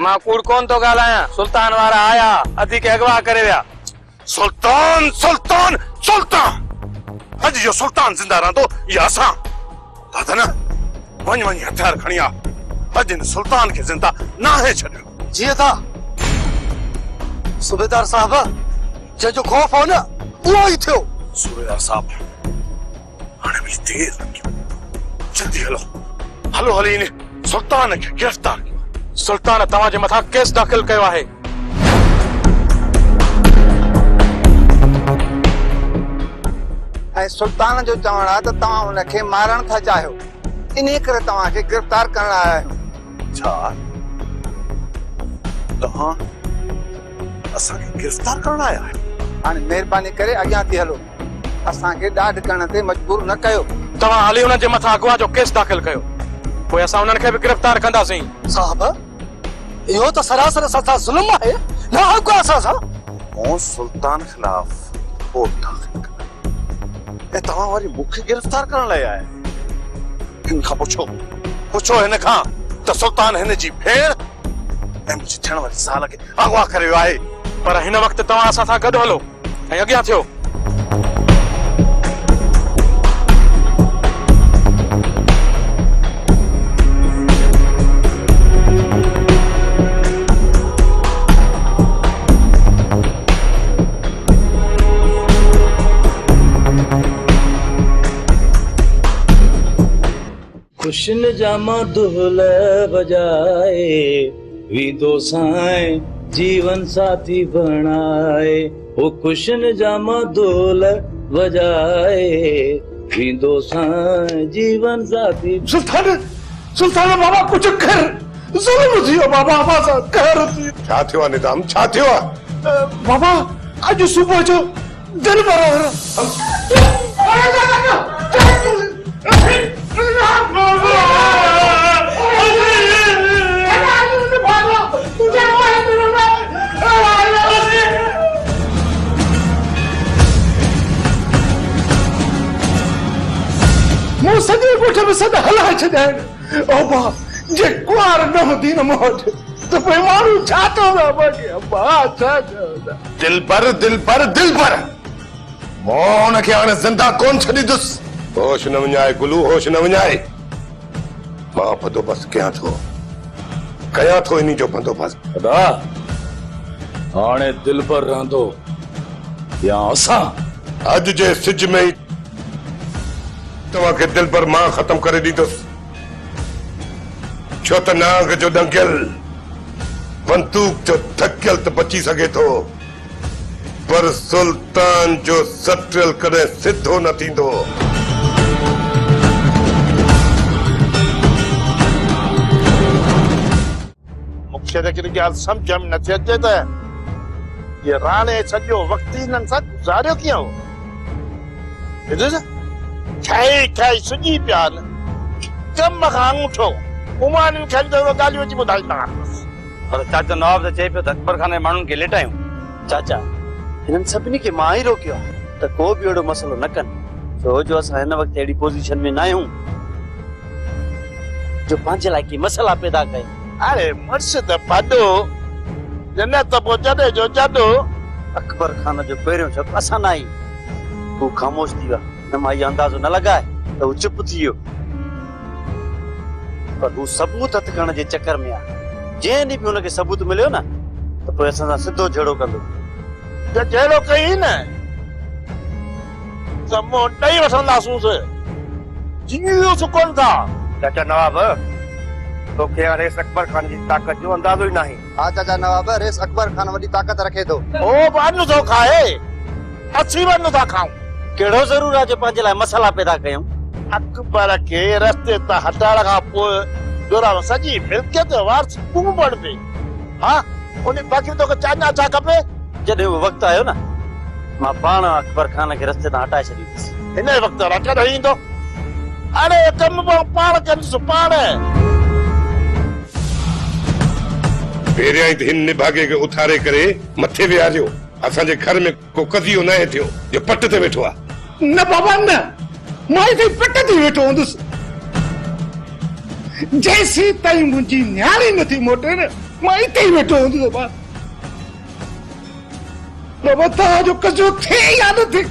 मां कूड़ कौन तो गालाया सुल्तान वारा आया अधी के अगवा करे विया सुल्तान सुल्तान सुल्तान अज जो सुल्तान जिंदा रहंदो या असां दादा ना वञ वञ हथियार खणी आ अज इन सुल्तान के जिंदा ना है छॾियो जी था सूबेदार साहब जो खौफ हो ना वो ही थियो सूबेदार साहब हाणे भी देर लॻी जल्दी हलो हलो हली ने सुल्तान के गिरफ्तार कयो सुल्तान तवा जे मथा केस दाखिल कयो आहे ऐं सुल्तान जो चवण आहे त तव्हां उनखे मारण था चाहियो इन करे तव्हांखे गिरफ्तार करण आया आहियो छा तव्हां असांखे गिरफ्तार करण आया आहियो हाणे महिरबानी करे अॻियां थी हलो असांखे ॾाढ करण ते मजबूर न कयो तवा हली उन जे मथा अगवा जो केस दाखिल कयो पोइ असां उन्हनि खे बि गिरफ्तार कंदासीं साहब इहो त सरासर असां ज़ुल्म आहे न अगवा असां मूं सुल्तान खिलाफ रिपोर्ट दाखिल कई ऐं तव्हां वरी मूंखे गिरफ्तार करण लाइ आया हिन खां पुछो हिन खां त सुल्तान हिन जी भेण ऐं मुंहिंजी थियण वारी ज़ाल खे अगवा करे वियो आहे पर हिन वक़्तु तव्हां असां सां गॾु हलो ऐं अॻियां थियो खुशन जामा दुहल बजाए वीदो साए जीवन साथी बनाए वो खुशन जामा दुहल बजाए वीदो साए जीवन साथी सुल्तान बाबा कुछ कर ज़ुल्म थियो बाबा असां कहर थियो छा थियो निजाम छा थियो बाबा अॼु सुबुह जो दिल मूं सॼे ॻोठ में सॾ हलाए छॾिया आहिनि ओ बा जे कुंवार न हूंदी न मूं वटि त पोइ माण्हू छा चवंदा दिलबर मूं हुनखे हाणे ज़िंदा कोन छॾींदुसि होश न विञाए गुलू होश न विञाए मां बंदोबस्त कयां थो इन्ही जो बंदोबस्त अदा हाणे दिलबर रहंदो या असां अॼु जे सिज में ई तव्हांखे दिलबर मां ख़तम करे ॾींदुसि छो त नांग जो ॾंगियल बंदूक जो थकियल त बची सघे थो पर सुल्तान जो सटियल कॾहिं सिधो न थींदो मूंखे त हिकिड़ी ॻाल्हि सम्झ में नथी अचे त ये राणे सॼो वक़्तु हिननि सां गुज़ारियो कीअं हो खाई सुॼी पिया कम खां अंगूठो उमाननि खे ॻाल्हियूं अची ॿुधाईंदा पर चाचा नवाब त चए पियो त अकबर खान जे माण्हुनि खे लेटायूं चाचा हिननि सभिनी खे मां ई रोकियो त को बि अहिड़ो मसइलो न कनि छो जो असां हिन वक़्तु अहिड़ी पोज़ीशन में न आहियूं जो पंहिंजे लाइ के मसइला पैदा कयूं अरे मुर्शिद पाडो जन्नत पो जॾे जो जॾो अकबर खान जो पहिरियों शक असां न आई हू ख़ामोश थी विया न मां इहो अंदाज़ो न लॻाए त हू चुप थी वियो पर हू सबूत हथ करण जे चक्कर में आहे जंहिं ॾींहुं बि हुनखे सबूत मिलियो न त पोइ असां सां सिधो जहिड़ो कंदो त जहिड़ो कई न त मूं ॾेई वठंदासूंसि जीअं कोन था चाचा नवाब तोखे रेस अकबर खान जी ताक़त जो अंदाज़ो ही नहीं हा चाचा नवाब रेस अकबर खान वॾी ताक़त रखे थो ओ बान थो खाए असी वन था खाऊं कहिड़ो ज़रूर आहे जो पंहिंजे लाइ मसइला पैदा कयूं अकबर खे रस्ते तां हटाइण खां पोइ जोरा सॼी मिल्कियत वारस तूं बणिजे हा उन बाक़ी तोखे चाञा छा खपे जॾहिं उहो वक़्तु आयो न मां पाण अकबर खान खे रस्ते तां हटाए छॾींदुसि हिन वक़्तु रखण ईंदो अरे कम पाण कंदुसि पाण पहिरियां ई हिन निभागे खे उथारे करे मथे विहारियो असांजे घर में को कज़ियो न थियो जो पट ते वेठो आहे न बाबा न मां ई पट ते वेठो हूंदुसि जैसी ताईं मुंहिंजी न्याणी नथी मोटे न मां हिते ई वेठो हूंदुसि बाबा तव्हांजो कजो थिए या न थिए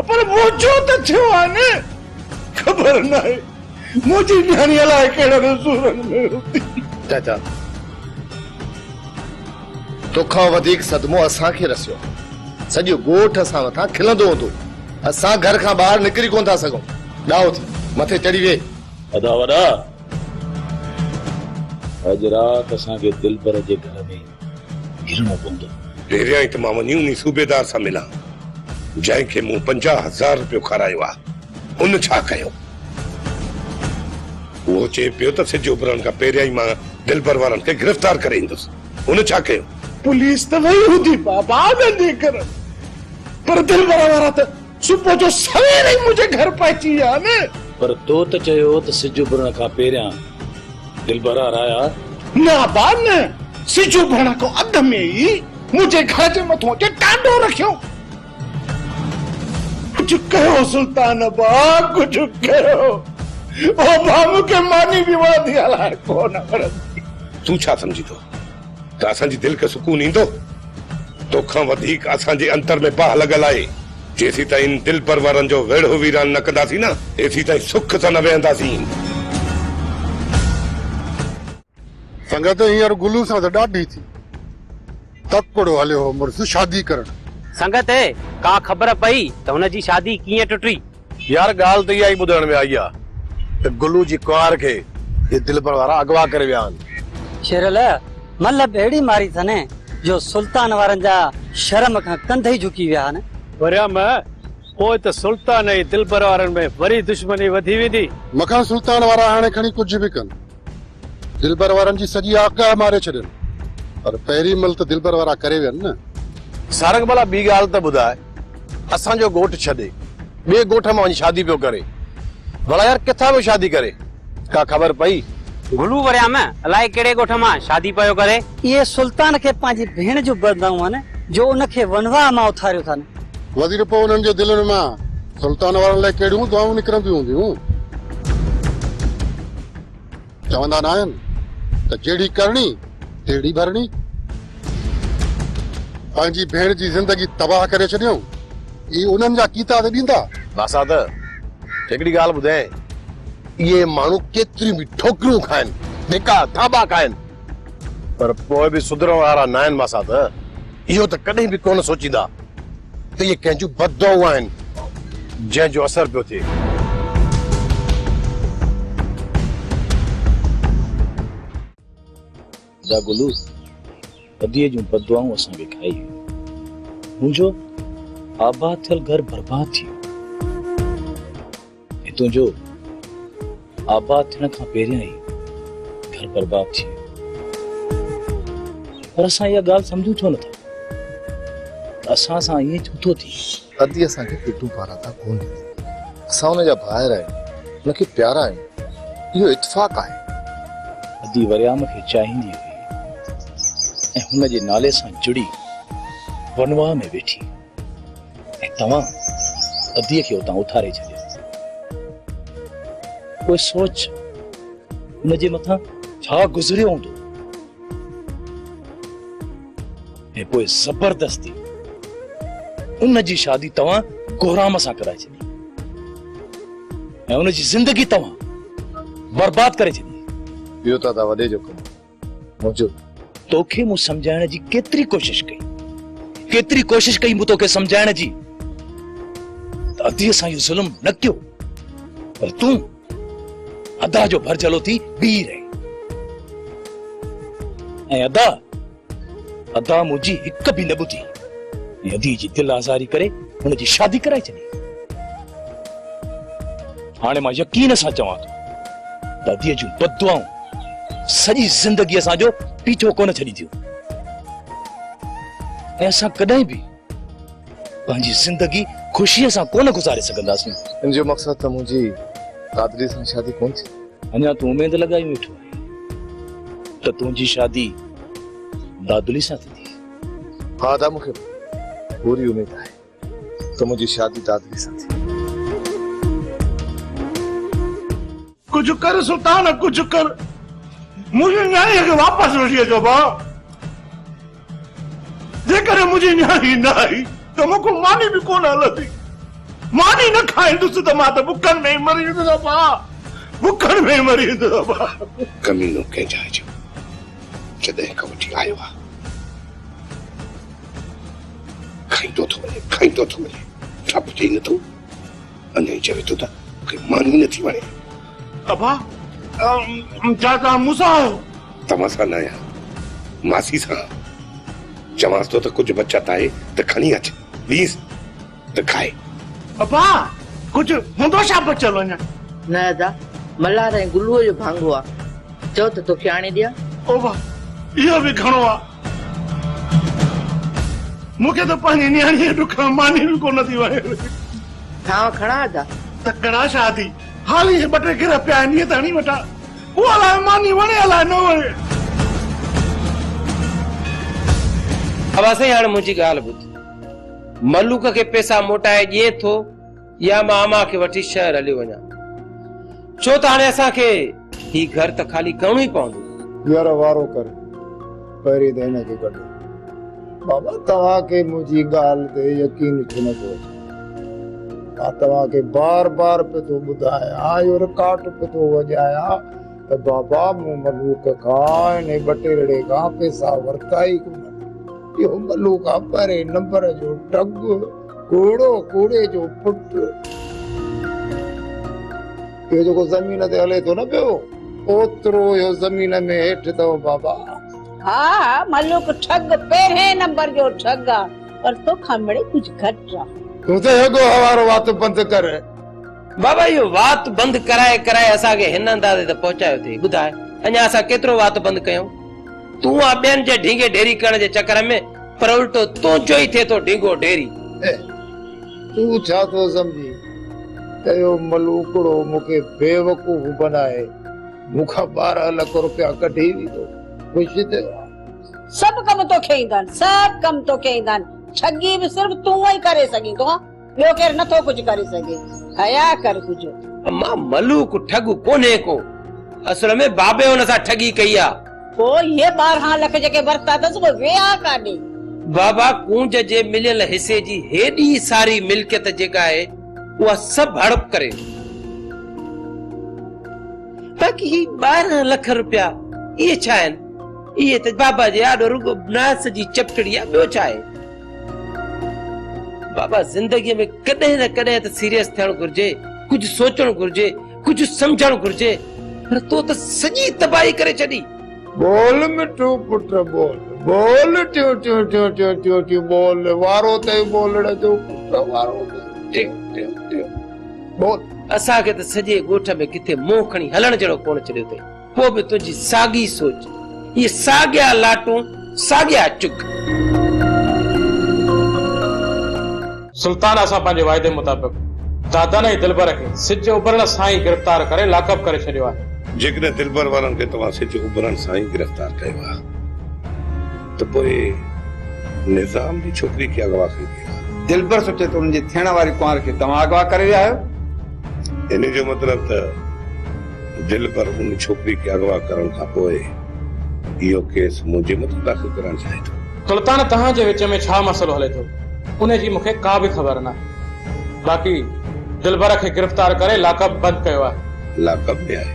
पर मुंहिंजो त थियो आहे न ख़बर न आहे मुंहिंजी न्याणी अलाए कहिड़े सूरनि में हूंदी। चाचा तोखां वधीक सदमो असांखे रसियो सॼो ॻोठ असां मथां खिलंदो हूंदो असां घर खां ॿाहिरि निकिरी कोन था सघूं ॾाहो थी मथे चढ़ी वे अदा वॾा अॼु राति असांखे दिलबर जे घर में घिरणो पवंदो। पहिरियां ई त मां वञी उन सूबेदार सां मिलां जंहिंखे मूं 50,000 रुपयो खारायो आहे उन छा कयो? उहो चए पियो त सिज उभरण खां पहिरियां ई मां दिलबर वारनि खे गिरफ़्तार करे ईंदुसि। उन छा कयो? पुलिस त वई हूंदी बाबा नंढी कर पर दिलबर वारा त सुबुह जो सवेर ई मुंहिंजे घर पहुची विया न। पर तो त चयो त सिज उभरण खां पहिरियां दिलबर वारा आया न बा न सिज उभरण खां अध में ई मुझे घर जे मथों के टांडो रखियो कुछ कहो सुल्तान बा कुछ कहो ओ बाबू के मानी भी वादी हलाए कोन करंदी। तू छा समझी तो त असांजी दिल खे सुकून ईंदो? तोखां वधीक असांजे अंतर में बाह लॻल आहे। जेसी ताईं दिल पर वारनि जो वेढ़ो वीरान न कंदासीं न एसी ताईं सुख सां न वेहंदासीं। संगत हींअर गुलू सां त ॾाढी थी तकड़ो हलियो हो मुड़ुसु शादी करण। संगत का ख़बर पई त हुनजी शादी कीअं टुटी? यार ॻाल्हि त इहा ई ॿुधण में आई आहे त गुलू जी कुंवार खे ये दिलबर वारा अगवा करे विया आहिनि। शेरल मतलब अहिड़ी मारी अथनि जो सुल्तान वारनि जा शर्म खां कंध ई झुकी विया आहिनि। वरियाम पोइ त सुल्तान ऐं दिलबर वारनि में वरी दुश्मनी वधी वेंदी। मखां सुल्तान वारा हाणे खणी कुझु बि कनि दिलबर वारनि जी सॼी आका मारे छॾनि पर पहिरीं महिल त दिलबर वारा करे वियनि न। सारंग भला ॿी ॻाल्हि त ॿुधाए असांजो ॻोठ छॾे ॿिए ॻोठ मां वञी शादी पियो करे भला यार किथां पियो शादी करे का ख़बर पई? गुलू वरियाम अलाए कहिड़े ॻोठ मां शादी पियो करे। इहे सुल्तान खे पंहिंजी भेण जो बदनाम आहिनि जो उनखे वनवाह मां उथारियो अथनि। वज़ीर पोइ उन्हनि जे दिलनि मां सुल्तान वारनि लाइ कहिड़ियूं दुआऊं निकिरंदियूं हूंदियूं। चवंदा न आहिनि त जहिड़ी करणी तहिड़ी भरणी। पंहिंजी भेण जी ज़िंदगी तबाह करे छॾियूं ई उन्हनि जा कीता त ॾींदा। बासात हिकिड़ी ॻाल्हि ॿुधाए इहे माण्हू केतिरियूं बि ठोकरियूं खाइनि धिका थाबा खाइनि पर पोइ बि सुधरण वारा न आहिनि। मासात इहो त कॾहिं बि कोन सोचींदा त इहे कंहिंजूं बददुआऊं आहिनि जंहिंजो असर पियो थिए। जा गुलू अदीअ जूं बदुआऊं असांखे खाई मुंहिंजो आबाद थियल घर बर्बाद थी वियो। तुंहिंजो आबाद थियण खां पहिरियां ई घर बर्बाद थी वियो पर असां इहा ॻाल्हि सम्झूं छो नथा त असां सां ईअं छो थो थी? अदी असांखे पिटू पारां था कोन असां हुनजा ॿाहिरि आहियूं हुनखे प्यारा आहियूं इहो इत्फाक़ आहे। अदी वरियाम खे चाहींदी हुई ऐं हुन जे नाले सां जुड़ी वनवाह में वेठी ऐं तव्हां अदीअ खे उतां उथारे छॾियो। कोई सोच हुन जे मथां छा गुज़रियो हूंदो ऐं पोइ ज़बरदस्ती उन जी शादी तव्हां गोराम सां कराए छॾी ऐं उन जी ज़िंदगी तव्हां बर्बाद करे छॾी। इहो त वॾे जो कमु मुंहिंजो तोखे मूं सम्झाइण जी केतिरी कोशिश कई मूं तोखे सम्झाइण जी त अदीअ सां इहो ज़ुल्म न कयो पर तूं अदा जो भरजलो थी बीह रही ऐं अदा मुंहिंजी हिक बि न ॿुधी ऐं अदीअ जी दिलि आज़ारी करे हुनजी शादी कराए छॾी। हाणे मां यकीन सां चवां थो त अदीअ जूं बददुआऊं सॼी ज़िंदगी असांजो पीछो कोन छॾींदियूं ऐं असां कॾहिं बि पंहिंजी ज़िंदगी ख़ुशीअ सां कोन गुज़ारे सघंदासीं। इनजो मक़सदु त मुंहिंजी दादरी सां शादी कोन थी। अञा तूं उमेद लॻाई वेठो आहे त तुंहिंजी शादी दादुली सां थींदी। हा दा मूंखे पूरी उमेद आहे त मुंहिंजी शादी दादरी सां थी। कुछ कर सुल्तान, कुछ कर, मुझे न्याय के वापस वठी अचो भाउ। जेकर मुझे न्याय न आई तो मुझको मानी भी कोन हलंदी। मानी न खाईंदुसि त मां त बुखनि में ई मरी वेंदुसि भाउ, बुखनि में ई मरी वेंदुसि भाउ। कमीनो कंहिं जाइ जो जॾहिं खां वठी आयो आहे खाईंदो थो वञे, छापजे ई नथो। अञा ई चवे थो त मूंखे मानी नथी वणे। अबा छा तव्हां मूंसां आहियो? तव्हां सां न आहियां, मासी सां। चवांसि थो त कुझु बचत आहे त खणी अच, प्लीज त खाए। अबा कुछ हूंदो छा बचल वञा? न अदा, मल्हार ऐं गुलूअ जो भांगो आहे, चओ त तोखे आणे ॾियां। ओ बा इहो बि घणो आहे, मूंखे त पंहिंजी नियाणीअ ॾुख मानी बि कोन थी वणे। थांव खणा अदा? त घणा शादी हाली ॿ टे गिर पिया आहिनि, त हणी वठां। उहो अलाए मानी वणे अलाए न वणे। अब असां हाणे मुंहिंजी ॻाल्हि ॿुध, मलूक खे पैसा मोटाए ॾिए थो या मां अमा खे वठी शहर हली वञा? छो त हाणे असांखे ही घर त खाली करणो ई पवंदो। यार वारो कर, पहिरीं त हिनखे कढो। बाबा तव्हांखे मुंहिंजी ॻाल्हि ते यकीन छो नथो अचे? मां तव्हांखे बार बार पे थो ॿुधायां, इहो रिकॉर्ड पे थो वॼायां त बाबा मूं मलूक खां इन ॿ टे रड़े खां पैसा वरिता ई कोन। इहो मलूक आहे पहिरें नंबर जो ठग, कूड़ो कूड़े जो पुटु। इहो जेको ज़मीन ते हले थो न पियो, ओतिरो इहो ज़मीन में हेठि अथव बाबा। हाँ मलूक ठग पहिरें नंबर जो ठग आहे, पर तोखां मिड़े कुछ घटि आहे। तूं त हेगो हवारो वात बंदि कर। बाबा इहो वात बंदि कराए असांखे हिन अंदाज़े ते पहुचायो थी। ॿुधाए अञा असां केतिरो वात बंदि कयूं? तूं आ ॿियनि जे ढींगे ढेरी करण जे चकर में, पर उल्टो तुंहिंजो ई थिए थो ढींगो ढेरी। तूं छा थो सम्झी त इहो मलूकड़ो मूंखे बेवकूफ़ बनाए मूंखां 12 लख रुपया कढी वियो? ख़ुशि थियो? सब कम तोखे ईंदा आहिनि, सब कम तोखे ईंदा आहिनि। ठगी भी सिर्फ तू ही करे सघी थो, ॿियो केर नथो कुछ करे सघे। हया कर कुछ। अम्मा मलूक ठग कोन्हे को, असल में बाबे हुन सां ठगी कई आहे। पोइ ये 12 लख जेके वरता अथसि वो विया काॾे? बाबा कूंज जे मिलियल हिसे जी हेॾी सारी मिल्कियत जेका आहे उहा सभु हड़प करे, बाक़ी ही 12 लख रुपया इहे छा आहिनि? इहे त बाबा जे आॾो रुगो नास जी चपटड़ी आहे, ॿियो छा आहे? बाबा जिंदगीअ में कॾहिं न कॾहिं त सीरियस थियणु घुर्जे, कुझु सोचणु घुर्जे, कुझु सम्झणु घुर्जे, पर तो त सॼी तबाही करे छॾी। बोल मिठू पुट बोल, बोल ट्यू ट्यू ट्यू ट्यू ट्यू ट्यू बोल, वारो ते बोलण जो पुट वारो ते ट्यू ट्यू बोल। असांखे त सॼे ॻोठ में किथे मुंहुं खणी हलण जहिड़ो कोन छॾियो अथई। पोइ बि तुंहिंजी साॻी सोच, इहे साॻिया लाटूं, साॻिया चुक। सुल्तान असां पंहिंजे वाइदे मुताबिक़ दादा ने दिलबर खे सिज उभरण सां ई गिरफ़्तार करे लाकअप करे छॾियो आहे। जेकॾहिं दिलबर वारनि खे तव्हां सिज उभरण सां ई गिरफ़्तार कयो आहे त पोइ निज़ाम जी छोकिरी खे अगवा कई आहे। दिलबर सोचे तो उनजे थियण वारी कुंवार खे तव्हां अगवा करे विया आहियो? इन जो मतिलब त दिलबर उन छोकिरी खे अगवा करण खां पोइ इहो केस मुंहिंजे मथां दाख़िल करणु चाहे थो। सुल्तान तव्हां जे विच में छा मसइलो हले थो उन जी मूंखे का बि ख़बर न। बाक़ी दिलबर खे गिरफ़्तार करे लाकअप बंदि कयो आहे। लाकअप में आहे,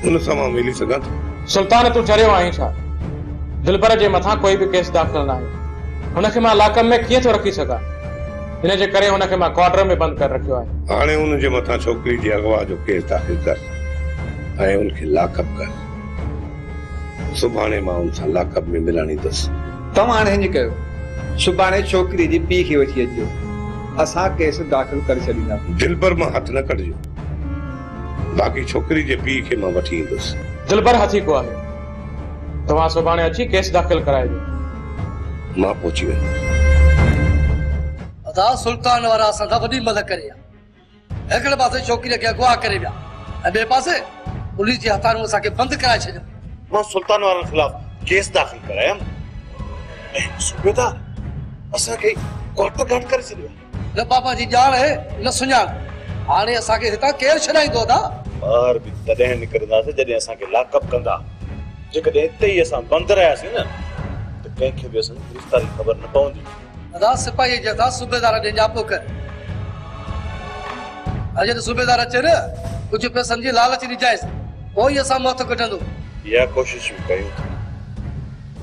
उन सां मां मिली सघां थो? सुल्तान तूं चरियो आहीं छा? दिलबर जे मथां कोई बि केस दाख़िल न आहे, हुनखे मां लाकअप में कीअं थो रखी सघां? हिन जे करे हुनखे मां क्वार्टर में बंदि करे रखियो आहे। हाणे उन जे मथां छोकिरी जी अगवा जो केस दाख़िल कर ऐं उनखे लाकअप कर। सुभाणे मां उन सां लाकअप में मिलण ईंदुसि। तव्हां हाणे हिन कयो, सुभाणे छोकिरी जी पीउ खे वठी अचो, असां केस दाख़िल करे छॾींदासीं। दिलबर मां हथ न कढिजो, बाक़ी छोकिरी जे पीउ खे मां वठी ईंदुसि। दिलबर हथी को आहे, तव्हां सुभाणे अची केस दाख़िल कराइजो। मां पहुची वेंदुसि। अदा सुल्तान वारा असां सां वॾी मदद करे विया। हिकिड़े पासे छोकिरीअ खे अगवा करे विया ऐं ॿिए पासे पुलिस जे हथां असांखे बंदि कराए छॾियो। मां सुल्तान वारनि खिलाफ़ केस दाख़िल करायमि ऐं सूबेदार असांखे कोर्ट घाट करे छॾियो। न बाबा जी ॼाण आहे न सुञाण, हाणे असांखे हितां केरु छॾाईंदो अदा? बाहर भी तॾहिं निकिरंदासीं जॾहिं असांखे लाकअप कंदा। जेकॾहिं हिते ई असां बंदि रहियासीं न त कंहिंखे बि असांजी गिरफ़्तारी ख़बर न पवंदी। अदा सिपाही जथा सूबेदार ॾे जापो कर। अॼु त सूबेदार अचे न कुझु पैसनि जी लालच ॾिजाइसि, पोइ ई असां मौत कढंदो। इहा कोशिश बि कयूं था,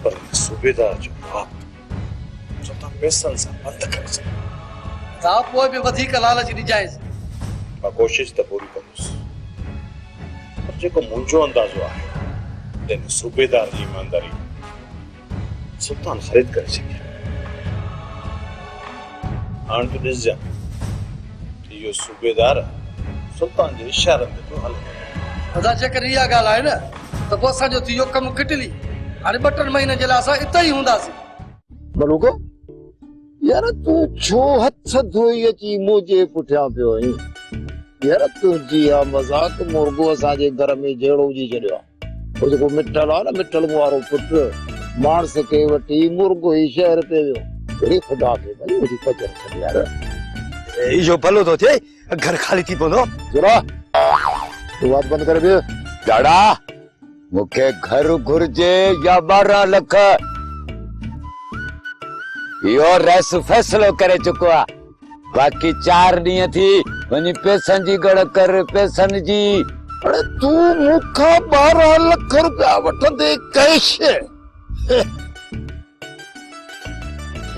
पर सूबेदार जो बाप छो त पैसनि सां बंदि करे सघे। अदा पोइ बि वधीक लालच ॾिजाइसि। मां कोशिश त पूरी कंदुसि, पर जेको मुंहिंजो अंदाज़ो आहे तंहिं सूबेदार जी ईमानदारी सुल्तान ख़रीद करे सघे। हाणे तूं ॾिसजां इहो सूबेदार सुल्तान जे इशारनि ते थो हले। अदा जेकर इहा ॻाल्हि आहे न त पोइ असांजो थी वियो कमु किटली। हाणे 2-3 महीननि जे लाइ असां हिते ई हूंदासीं। मलूको यार तू छो हथ धोई अची मुंहिंजे पुठियां पियो आहीं? यार तुंहिंजी इहा मज़ाक मुर्गो असांजे घर में जहिड़ो विझी छॾियो आहे। वो जेको मिटल आहे न, मिटल वारो पुटु माणस खे वठी मुर्गो ई शहर ते वियो। अरे ख़ुदा खे भई मुंहिंजी कचर छॾ यार। इहो भलो थो थिए, घर खाली थी पवंदो। जरा तू बात बंदि करे बि ॾाढा मूंखे घर घुर्जे या 12 लख इहो रस फ़ैसिलो करे चुको आहे। बाक़ी 4 ॾींहं थी वञी पैसनि जी गड़ कर, पैसनि जी। अरे तू मूंखां 12 लख रुपया वठंदे कैश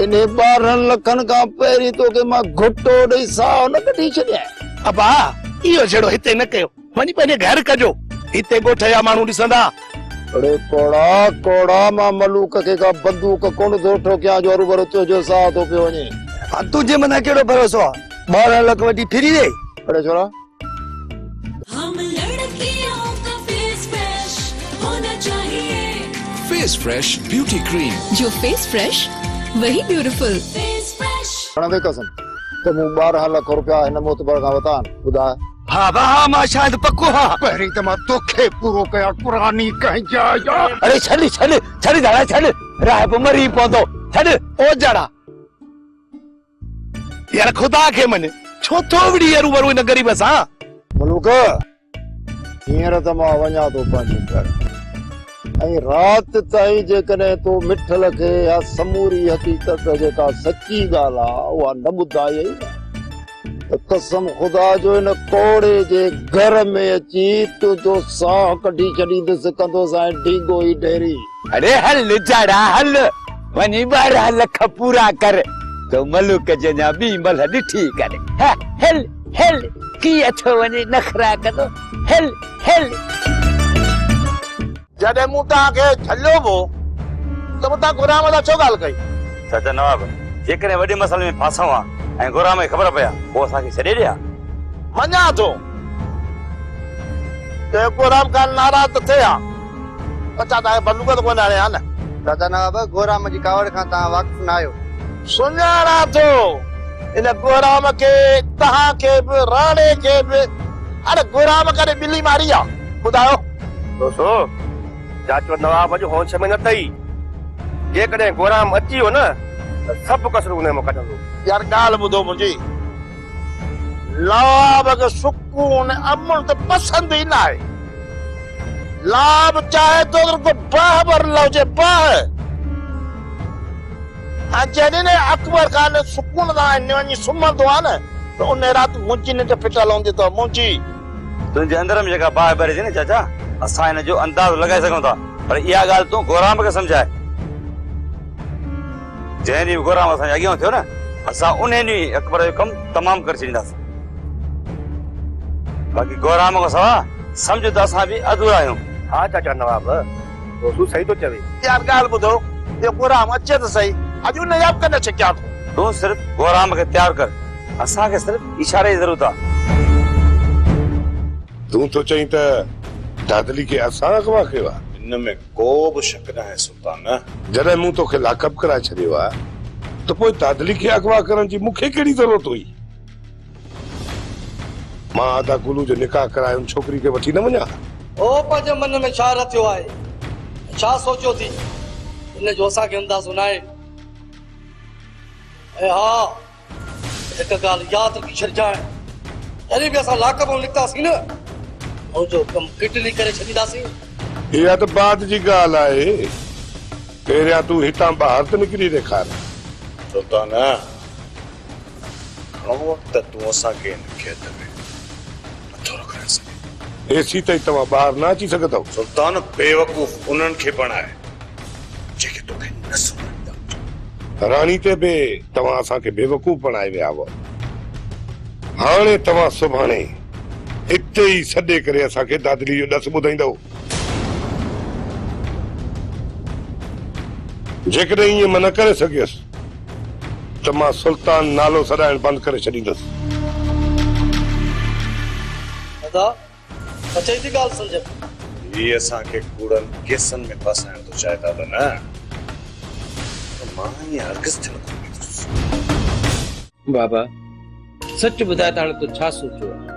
इन 12 लखनि खां पहिरीं तोखे मां घुटो ॾेई साह न कढी छॾिया। अबा इहो जहिड़ो हिते न कयो, वञी पंहिंजे घर कजो, हिते ॻोठ जा माण्हू ॾिसंदा। अरे कोड़ा कोड़ा मां मलूक खे का बंदूक कोन थो ठोकियां जो रूबरू तुंहिंजो साह थो पियो वञे। तुंहिंजे मथां कहिड़ो भरोसो आहे? 12 लख वठी फिरी ॾे। अरे छोरा हम लड़कियों का फेस फ्रेश होना चाहिए। फेस फ्रेश ब्यूटी क्रीम, जो फेस फ्रेश वही ब्यूटीफुल। फेस फ्रेश खणंदे कसम तो मूं 12 लख रुपया हिन मोतबर खां वरिता ॿुधाए। हाँ वाह मां शायद पक्को हाँ। पहिरीं त मां तोखे पूरो कया पुरानी कंहिंजा। अरे छॾ दादा छॾ, राह पे मरी पवंदो। छॾ ओ जड़ा यार खुदा खे मन छो थोवड़ी रूबरू इन गरीब सां। मलूक हींअर त मां वञा थो पंहिंजे घर, ऐं राति ताईं जेकॾहिं तो मिठल खे या समूरी हक़ीक़त जेका सची ॻाल्हि आहे उहा न ॿुधाई त कसम ख़ुदा जो इन कोड़े जे घर में अची तुंहिंजो साह कढी छॾींदुसि, कंदोसि ऐं ढींगो ई ढेरी। अरे हल जड़ा हल, वञी 12 लख पूरा कर तो मलूक जञा ॿी मल ॾिठी करे। हल हल कीअं थो वञे नखरा कंदो। हल हल जॾहिं मूं तव्हांखे झलियो हो त मूं तव्हां गुराम सां छो ॻाल्हि कई? चाचा नवाब जेकॾहिं वॾे मसइले में फासूं आहे ऐं गुराम खे ख़बर पिया पोइ असांखे छॾे ॾिया। मञा थो त गुराम खान नाराज़ त थिए हा, पर तव्हांखे बंदूक त कोन हणे हा न। चाचा नवाब गोराम जी कावड़ खां तव्हां वाक़िफ़ न आहियो। सुञाणा थो इन गुराम खे, तव्हांखे बि, राणे खे बि। अरे गुराम करे ॿिली मारी आहे, ॿुधायो। दोस्तो चाचो नवाब जो होश में न अथई। जेकॾहिं गुराम अची वियो न त सभु कसरूं उन मां कढंदो। यार ॻाल्हि ॿुधो मुंहिंजी, नवाब खे सुकून अमन त पसंदि ई न आहे। लाभ चाहे तो को बाह भर लहुजे बाह। ऐं जॾहिं अकबर खान सुकून सां वञी सुम्हंदो आहे न त उन राति मुंहिंजी निंड फिटल हूंदी अथव। मुंहिंजी तुंहिंजे अंदर में जेका बाहि भरे न चाचा, असां हिन जो अंदाज़ो लॻाए सघूं था, पर इहा ॻाल्हि तूं गुराम खे सम्झाए। जंहिं ॾींहुं गुराम असांजे अॻियां थियो न, असां उन ॾींहुं अकबर जो कमु तमामु करे छॾींदासीं। बाक़ी गुराम खां सवाइ सम्झ त असां बि अधूरा आहियूं। हा चाचा नवाब दोस्तू सही तो चवे। यार ॻाल्हि ॿुधो, ये गुराम अचे त सही, अॼु उन याब कॾहिं छिकिया थो। तूं सिर्फ़ गुराम खे तयारु कर, असांखे सिर्फ़ इशारे जी ज़रूरत आहे। तूं तो चई त दादली के असां अगवा कयो आहे? इनमें को बि शक न आहे सुल्तान। जॾहिं मूं तोखे लाकअप कराए छॾियो आहे त पोइ दादली खे अगवा करण जी मूंखे कहिड़ी ज़रूरत हुई? मां आदा गुलू जो निकाह कराए उन छोकिरी खे वठी न वञा? ओ पंहिंजे मन में छा रथियो आहे, छा सोचियो थी, इन जो असांखे अंदाज़ो न आहे। ऐं हा हिकु ॻाल्हि यादि रखी छॾिजांइ, जॾहिं बि असां लाकअप में निकितासीं न ऐं जो कम किटली करे छॾींदासीं। इहा त बात जी ॻाल्हि आहे। पहिरियां तूं हितां ॿाहिरि त निकिरी ॾेखार। सुल्तान घणो वक़्तु तूं असांखे हिन खेत में नथो रखाए सघे। एसी ताईं तव्हां ॿाहिरि न अची सघंदव। सुल्तान बेवकूफ़ उन्हनि खे बणाए जेके तोखे न सुञाणींदा। राणी ते बि तव्हां असांखे बेवकूफ़ बणाए विया हुआ। हाणे तव्हां सुभाणे हिते ई सॾे करे असांखे दादरी जो ॾस ॿुधाईंदव। जेकॾहिं ईअं मां न करे सघियुसि त मां सुल्तान नालो सॾाइण बंदि करे छॾींदुसि। दादा सच्चाई जी ॻाल्हि सम्झ। ही असांखे कूड़नि केसनि में फसाइण थो चाहे दादा न। मां ईअं हरगिज़ थियण कोन ॾींदुसि। बाबा सच ॿुधाए त हाणे तूं छा सोचियो आहे?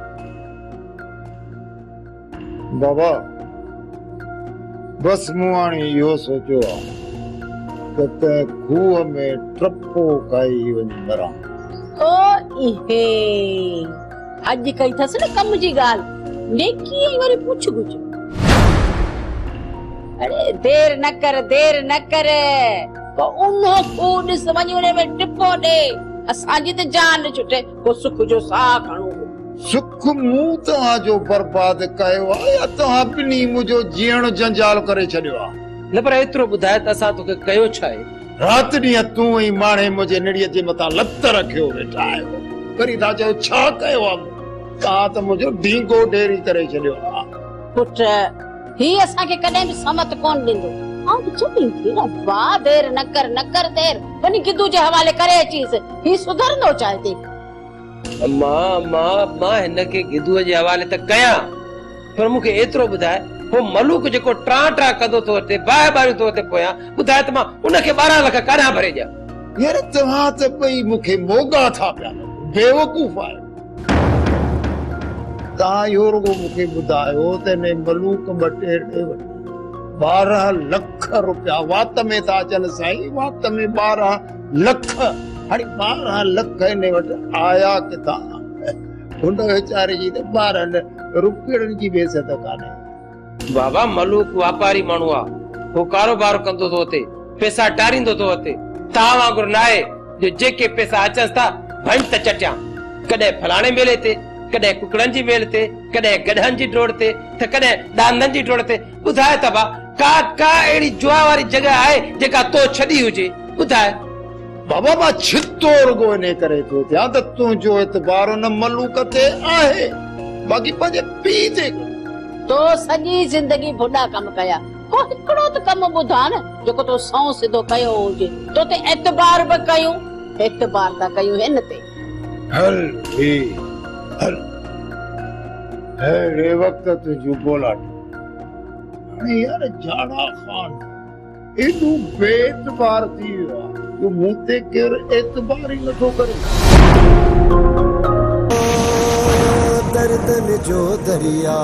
बाबा बस मूं हाणे इहो सोचियो आहे त खूह में टपो खाई वञी मरां। ओ इहे अॼु कई अथसि न कम जी ॻाल्हि, नेकी ऐं वरी पुछ गुछ। अरे देर न कर पोइ उनो खूह ॾिस वञी उन में टिपो ॾे। असांजी त जान छुटे को सुख जो साह खणो। सुख मूं तव्हांजो बर्बाद कयो आहे या तव्हां ॿिन्ही मुंहिंजो जीअण जंजाल करे छॾियो आहे? न पर एतिरो ॿुधाए त असां तोखे कयो छा आहे? राति ॾींहं तूं ई माणे मुंहिंजे निड़ीअ जे मथां लत रखियो वेठा आहियो। वरी था चयो छा कयो आहे? तव्हां त मुंहिंजो ढींगो ढेरी करे छॾियो आहे। पुट ही असांखे कॾहिं बि समत कोन ॾींदो। आउं चुपी थी रब्बा, देर न कर देर वञी गिदू जे हवाले करे अचीस। ही सुधरंदो चाहे थी। मां हिनखे गिदूअ जे हवाले त कयां, पर मूंखे एतिरो ॿुधाए हो मलूक जेको ट्रा कंदो थो अचे बाहि बारियूं थो अचे पोयां, ॿुधाए त मां उनखे 12 लख काॾां भरे ॾियां? यार तव्हां त ॿई मूंखे मोगा था पिया, बेवकूफ़ आहियो। तव्हां इहो रुगो मूंखे ॿुधायो त हिन मलूक ॿटे ॾे वठी 12 लख रुपया वात में था अचनि साईं, वात में 12 लख। हाणे 12 लख हिन वटि आया किथां? हुन वीचारे जी त 12 रुपयनि जी बेइज़त कान्हे। बाबा मलूक वापारी माण्हू आहे, हो कारोबार कंदो थो अचे, पैसा टारींदो थो अचे। तव्हां वांगुरु न आहे जो जेके पैसा अचनि था भंज त चटियां। कॾहिं फलाणे मेले ते, कॾहिं कुकड़नि जी मेल ते, कॾहिं गॾहनि जी डोड़ ते, त कॾहिं दांदनि जी डोड़ ते। ॿुधाए त का अहिड़ी जुआ वारी जॻह आहे जेका तो छॾी हुजे? ॿुधाए बाबा मां छितो रुगो इन करे थो थियां त तुंहिंजो एतबार न मलूक ते आहे, बाक़ी पंहिंजे पीउ ते। तो सॼी ज़िंदगी बुढ़ा कम कया, को हिकिड़ो त कम ॿुधा न जेको तो सौ सिधो कयो हुजे। तो ते एतबार बि कयूं, एतबार था कयूं हिन ते। हल हल अहिड़े वक़्त तुंहिंजूं बोलाटी। हाणे यार जाड़ा खान एॾो बेएतबार थी वियो आहे जो मूं ते केरु एतबार ई नथो करे। दर्दन जो दरिया